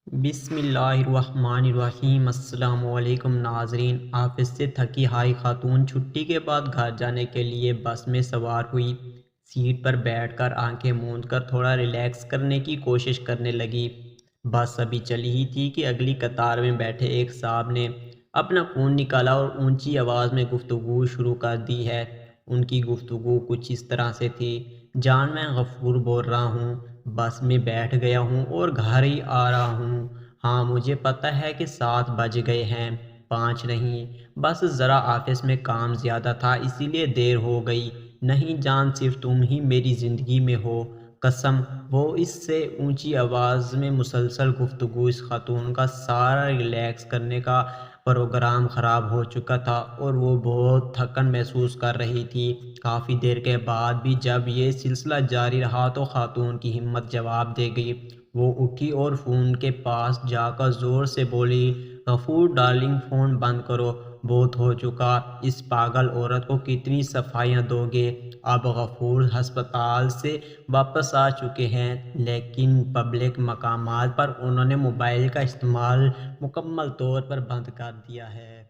بسم اللہ الرحمن الرحیم۔ السلام علیکم ناظرین۔ آفس سے تھکی ہائی خاتون چھٹی کے بعد گھر جانے کے لیے بس میں سوار ہوئی۔ سیٹ پر بیٹھ کر آنکھیں موند کر تھوڑا ریلیکس کرنے کی کوشش کرنے لگی۔ بس ابھی چلی ہی تھی کہ اگلی قطار میں بیٹھے ایک صاحب نے اپنا فون نکالا اور اونچی آواز میں گفتگو شروع کر دی ہے۔ ان کی گفتگو کچھ اس طرح سے تھی: جان، میں غفور بول رہا ہوں، بس میں بیٹھ گیا ہوں اور گھر ہی آ رہا ہوں۔ ہاں، مجھے پتہ ہے کہ 7 بج گئے ہیں، 5 نہیں۔ بس ذرا آفس میں کام زیادہ تھا، اسی لیے دیر ہو گئی۔ نہیں جان، صرف تم ہی میری زندگی میں ہو، قسم۔ وہ اس سے اونچی آواز میں مسلسل گفتگو اس خاتون کا سارا ریلیکس کرنے کا پروگرام خراب ہو چکا تھا اور وہ بہت تھکن محسوس کر رہی تھی۔ کافی دیر کے بعد بھی جب یہ سلسلہ جاری رہا تو خاتون کی ہمت جواب دے گئی۔ وہ اٹھی اور فون کے پاس جا کر زور سے بولی: غفور ڈارلنگ، فون بند کرو، بہت ہو چکا۔ اس پاگل عورت کو کتنی صفائیاں دو گے؟ اب غفور ہسپتال سے واپس آ چکے ہیں، لیکن پبلک مقامات پر انہوں نے موبائل کا استعمال مکمل طور پر بند کر دیا ہے۔